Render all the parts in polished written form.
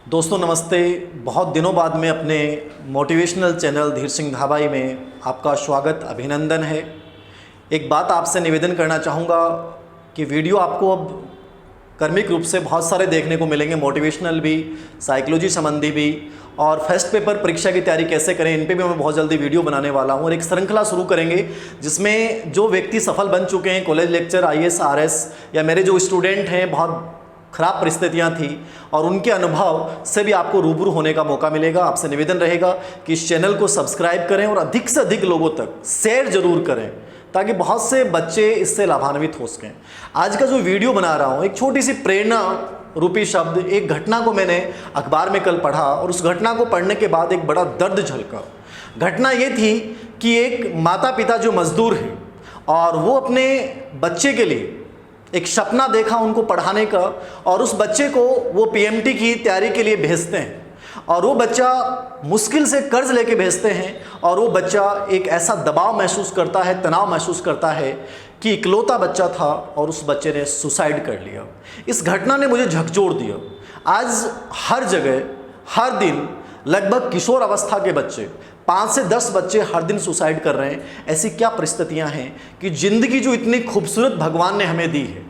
दोस्तों नमस्ते। बहुत दिनों बाद में अपने मोटिवेशनल चैनल धीर सिंह धाबाई में आपका स्वागत अभिनंदन है। एक बात आपसे निवेदन करना चाहूँगा कि वीडियो आपको अब कर्मिक रूप से बहुत सारे देखने को मिलेंगे, मोटिवेशनल भी, साइकोलॉजी संबंधी भी, और फर्स्ट पेपर परीक्षा की तैयारी कैसे करें इन पे भी मैं बहुत जल्दी वीडियो बनाने वाला हूँ। और एक श्रृंखला शुरू करेंगे जिसमें जो व्यक्ति सफल बन चुके हैं, कॉलेज लेक्चर, आईएएस, आरएस, या मेरे जो स्टूडेंट हैं, बहुत खराब परिस्थितियां थी और उनके अनुभव से भी आपको रूबरू होने का मौका मिलेगा। आपसे निवेदन रहेगा कि इस चैनल को सब्सक्राइब करें और अधिक से अधिक लोगों तक शेयर जरूर करें ताकि बहुत से बच्चे इससे लाभान्वित हो सकें। आज का जो वीडियो बना रहा हूं, एक छोटी सी प्रेरणा रूपी शब्द, एक घटना को मैंने अखबार में कल पढ़ा और उस घटना को पढ़ने के बाद एक बड़ा दर्द झलका। घटना ये थी कि एक माता पिता जो मजदूर हैं और वो अपने बच्चे के लिए एक सपना देखा उनको पढ़ाने का, और उस बच्चे को वो पीएमटी की तैयारी के लिए भेजते हैं और वो बच्चा मुश्किल से कर्ज लेके भेजते हैं और वो बच्चा एक ऐसा दबाव महसूस करता है, तनाव महसूस करता है कि इकलौता बच्चा था और उस बच्चे ने सुसाइड कर लिया। इस घटना ने मुझे झकझोर दिया। आज हर जगह हर दिन लगभग किशोर अवस्था के बच्चे, 5 से 10 बच्चे हर दिन सुसाइड कर रहे हैं। ऐसी क्या परिस्थितियां हैं कि ज़िंदगी जो इतनी खूबसूरत भगवान ने हमें दी है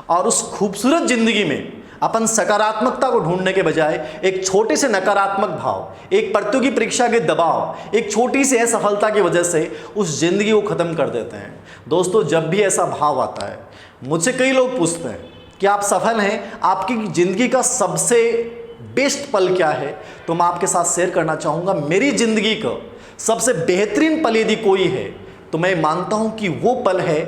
और उस खूबसूरत ज़िंदगी में अपन सकारात्मकता को ढूंढने के बजाय एक छोटे से नकारात्मक भाव, एक प्रतियोगी परीक्षा के दबाव, एक छोटी सी असफलता की वजह से उस ज़िंदगी को ख़त्म कर देते हैं। दोस्तों, जब भी ऐसा भाव आता है, मुझसे कई लोग पूछते हैं कि आप सफल हैं, आपकी ज़िंदगी का सबसे बेस्ट पल क्या है, तो मैं आपके साथ शेयर करना चाहूँगा। मेरी ज़िंदगी का सबसे बेहतरीन पल यदि कोई है तो मैं मानता हूं कि वो पल है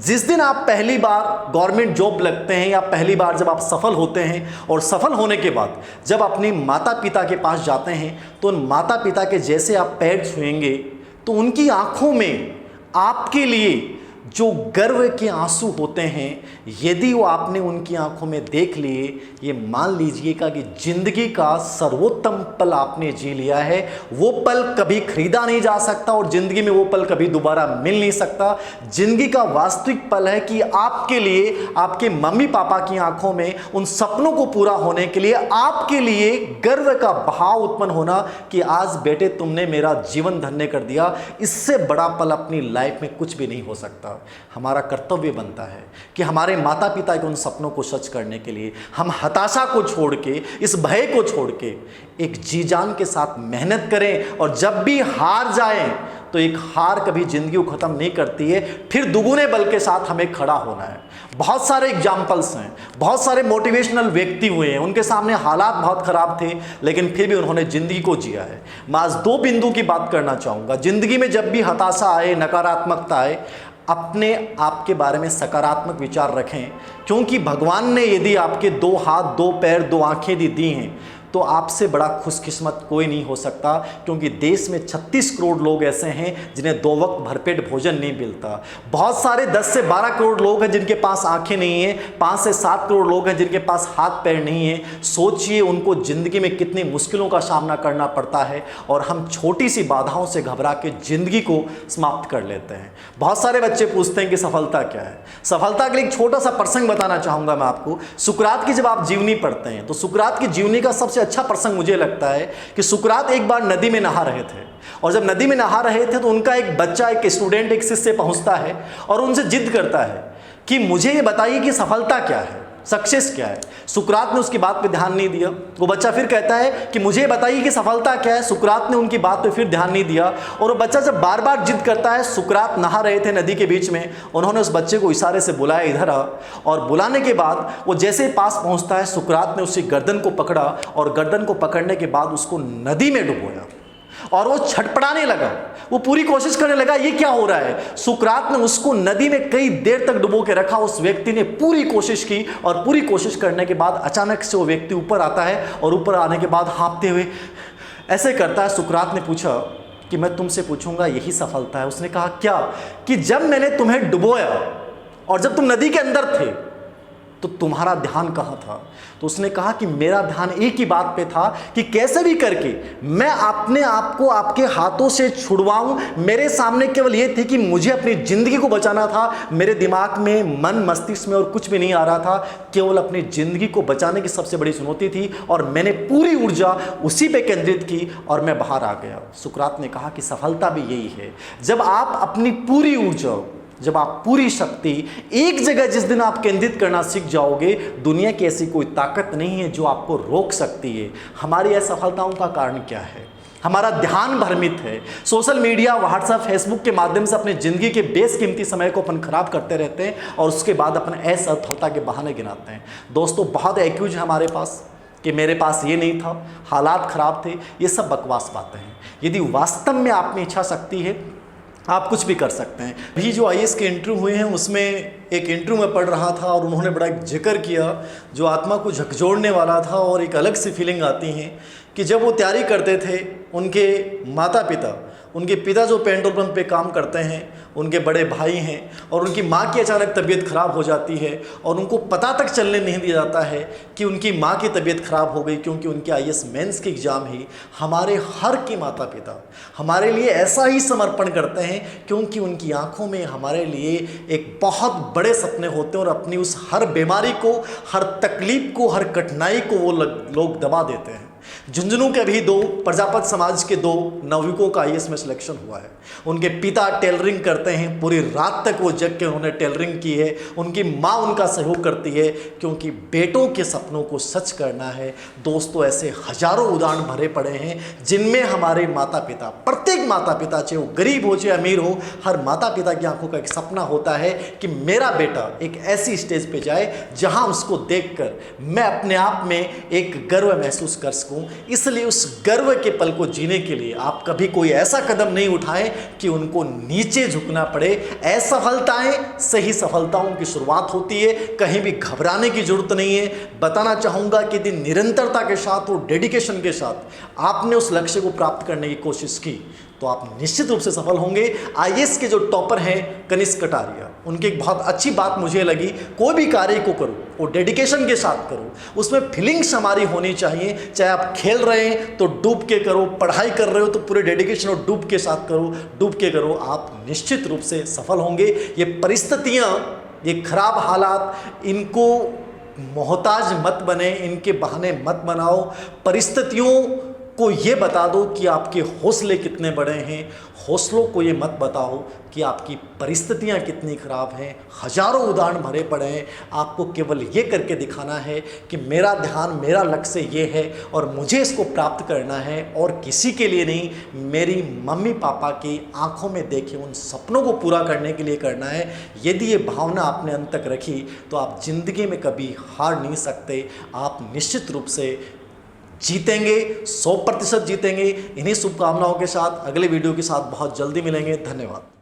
जिस दिन आप पहली बार गवर्नमेंट जॉब लगते हैं, या पहली बार जब आप सफल होते हैं और सफल होने के बाद जब अपने माता पिता के पास जाते हैं तो उन माता पिता के जैसे आप पैर छुएंगे तो उनकी आंखों में आपके लिए जो गर्व के आंसू होते हैं, यदि वो आपने उनकी आंखों में देख लिए, ये मान लीजिएगा कि जिंदगी का सर्वोत्तम पल आपने जी लिया है। वो पल कभी खरीदा नहीं जा सकता और जिंदगी में वो पल कभी दोबारा मिल नहीं सकता। जिंदगी का वास्तविक पल है कि आपके लिए, आपके मम्मी पापा की आंखों में उन सपनों को पूरा होने के लिए आपके लिए गर्व का भाव उत्पन्न होना कि आज बेटे तुमने मेरा जीवन धन्य कर दिया। इससे बड़ा पल अपनी लाइफ में कुछ भी नहीं हो सकता। हमारा कर्तव्य बनता है कि हमारे माता पिता के उन सपनों को सच करने के लिए हम हताशा को छोड़ के, इस भय को छोड़ के एक जी जान के साथ मेहनत करें। और जब भी हार जाएं तो एक हार कभी जिंदगी को खत्म नहीं करती है, फिर दुगुने बल के साथ हमें खड़ा होना है। बहुत सारे एग्जाम्पल्स हैं, बहुत सारे मोटिवेशनल व्यक्ति हुए हैं, उनके सामने हालात बहुत खराब थे लेकिन फिर भी उन्होंने जिंदगी को जिया है। मैं आज 2 बिंदु की बात करना चाहूँगा। जिंदगी में जब भी हताशा आए, नकारात्मकता आए, अपने आप के बारे में सकारात्मक विचार रखें, क्योंकि भगवान ने यदि आपके 2 हाथ, 2 पैर, 2 आंखें दी हैं तो आपसे बड़ा खुशकिस्मत कोई नहीं हो सकता। क्योंकि देश में 36 करोड़ लोग ऐसे हैं जिन्हें 2 वक्त भरपेट भोजन नहीं मिलता। बहुत सारे 10 से 12 करोड़ लोग हैं जिनके पास आंखें नहीं हैं, 5 से 7 करोड़ लोग हैं जिनके पास हाथ पैर नहीं हैं। सोचिए उनको ज़िंदगी में कितनी मुश्किलों का सामना करना पड़ता है और हम छोटी सी बाधाओं से घबरा के ज़िंदगी को समाप्त कर लेते हैं। बहुत सारे बच्चे पूछते हैं कि सफलता क्या है। सफलता के लिए एक छोटा सा प्रसंग बताना चाहूँगा मैं आपको। सुकरात की जब आप जीवनी पढ़ते हैं तो सुकरात की जीवनी का सबसे अच्छा प्रसंग मुझे लगता है कि सुकरात एक बार नदी में नहा रहे थे और जब नदी में नहा रहे थे तो उनका एक बच्चा, एक स्टूडेंट, एक शिष्य पहुंचता है और उनसे जिद करता है कि मुझे ये बताइए कि सफलता क्या है, सक्सेस क्या है। सुकरात ने उसकी बात पे ध्यान नहीं दिया। वो बच्चा फिर कहता है कि मुझे बताइए कि सफलता क्या है। सुकरात ने उनकी बात पे फिर ध्यान नहीं दिया और वो बच्चा जब बार बार जिद करता है, सुकरात नहा रहे थे नदी के बीच में, उन्होंने उस बच्चे को इशारे से बुलाया, इधर आ। और बुलाने के बाद वो जैसे पास पहुंचता है, सुकरात ने उसकी गर्दन को पकड़ा और गर्दन को पकड़ने के बाद उसको नदी में डुबोया और वो छटपटाने लगा। वो पूरी कोशिश करने लगा ये क्या हो रहा है। सुकरात ने उसको नदी में कई देर तक डुबो के रखा। उस व्यक्ति ने पूरी कोशिश की और पूरी कोशिश करने के बाद अचानक से वो व्यक्ति ऊपर आता है और ऊपर आने के बाद हाँफते हुए ऐसे करता है। सुकरात ने पूछा कि मैं तुमसे पूछूंगा यही सफलता है। उसने कहा क्या? कि जब मैंने तुम्हें डुबोया और जब तुम नदी के अंदर थे तो तुम्हारा ध्यान कहाँ था? तो उसने कहा कि मेरा ध्यान एक ही बात पे था कि कैसे भी करके मैं अपने आप को आपके हाथों से छुड़वाऊं। मेरे सामने केवल ये थी कि मुझे अपनी ज़िंदगी को बचाना था। मेरे दिमाग में, मन मस्तिष्क में और कुछ भी नहीं आ रहा था, केवल अपनी ज़िंदगी को बचाने की सबसे बड़ी चुनौती थी और मैंने पूरी ऊर्जा उसी पे केंद्रित की और मैं बाहर आ गया। सुकरात ने कहा कि सफलता भी यही है, जब आप अपनी पूरी ऊर्जा, जब आप पूरी शक्ति एक जगह जिस दिन आप केंद्रित करना सीख जाओगे, दुनिया की ऐसी कोई ताकत नहीं है जो आपको रोक सकती है। हमारी असफलताओं का कारण क्या है? हमारा ध्यान भ्रमित है। सोशल मीडिया, व्हाट्सएप, फेसबुक के माध्यम से अपनी ज़िंदगी के बेशकीमती समय को अपन खराब करते रहते हैं और उसके बाद अपन असफलता के बहाने गिनाते हैं। दोस्तों, बहुत एक्यूज है हमारे पास कि मेरे पास ये नहीं था, हालात ख़राब थे। ये सब बकवास बातें हैं। यदि वास्तव में आप में इच्छा शक्ति है, आप कुछ भी कर सकते हैं। अभी जो आईएएस के इंटरव्यू हुए हैं, उसमें एक इंटरव्यू में पढ़ रहा था और उन्होंने बड़ा एक जिक्र किया जो आत्मा को झकझोरने वाला था और एक अलग सी फीलिंग आती है कि जब वो तैयारी करते थे, उनके माता पिता, उनके पिता जो पेट्रोल पंप पे काम करते हैं, उनके बड़े भाई हैं और उनकी माँ की अचानक तबीयत ख़राब हो जाती है और उनको पता तक चलने नहीं दिया जाता है कि उनकी माँ की तबीयत ख़राब हो गई, क्योंकि उनके आईएएस मेंस की एग्ज़ाम ही। हमारे हर के माता पिता हमारे लिए ऐसा ही समर्पण करते हैं क्योंकि उनकी आंखों में हमारे लिए एक बहुत बड़े सपने होते हैं और अपनी उस हर बीमारी को, हर तकलीफ को, हर कठिनाई को वो लोग दबा देते हैं। झुंझुनू के भी 2 प्रजापत समाज के 2 नवयुवकों का आईएएस में सिलेक्शन हुआ है। उनके पिता टेलरिंग करते हैं, पूरी रात तक वो जग के उन्होंने टेलरिंग की है। उनकी माँ उनका सहयोग करती है क्योंकि बेटों के सपनों को सच करना है। दोस्तों, ऐसे हजारों उदाहरण भरे पड़े हैं जिनमें हमारे माता पिता, प्रत्येक माता पिता, चाहे वो गरीब हो चाहे अमीर हो, हर माता पिता की आंखों का एक सपना होता है कि मेरा बेटा एक ऐसी स्टेज पे जाए जहां उसको देखकर मैं अपने आप में एक गर्व महसूस कर सकूं। इसलिए उस गर्व के पल को जीने के लिए आप कभी कोई ऐसा कदम नहीं उठाएं कि उनको नीचे झुकना पड़े। असफलताएं सही सफलताओं की शुरुआत होती है, कहीं भी घबराने की जरूरत नहीं है। बताना चाहूंगा कि यदि निरंतरता के साथ और डेडिकेशन के साथ आपने उस लक्ष्य को प्राप्त करने की कोशिश की तो आप निश्चित रूप से सफल होंगे। आईएएस के जो टॉपर हैं कनिष्क कटारिया, उनकी एक बहुत अच्छी बात मुझे लगी, कोई भी कार्य को करो वो डेडिकेशन के साथ करो, उसमें फीलिंग्स हमारी होनी चाहिए। चाहे आप खेल रहे हैं तो डूब के करो, पढ़ाई कर रहे हो तो पूरे डेडिकेशन और डूब के साथ करो, डूब के करो, आप निश्चित रूप से सफल होंगे। ये परिस्थितियाँ, ये खराब हालात, इनको मोहताज मत बने, इनके बहाने मत बनाओ। परिस्थितियों को ये बता दो कि आपके हौसले कितने बड़े हैं, हौसलों को ये मत बताओ कि आपकी परिस्थितियाँ कितनी ख़राब हैं। हजारों उदाहरण भरे पड़े हैं, आपको केवल ये करके दिखाना है कि मेरा ध्यान, मेरा लक्ष्य ये है और मुझे इसको प्राप्त करना है और किसी के लिए नहीं, मेरी मम्मी पापा की आंखों में देखे उन सपनों को पूरा करने के लिए करना है। यदि ये भावना आपने अंत तक रखी तो आप जिंदगी में कभी हार नहीं सकते। आप निश्चित रूप से जीतेंगे, 100% जीतेंगे। इन्हीं शुभकामनाओं के साथ अगले वीडियो के साथ बहुत जल्दी मिलेंगे। धन्यवाद।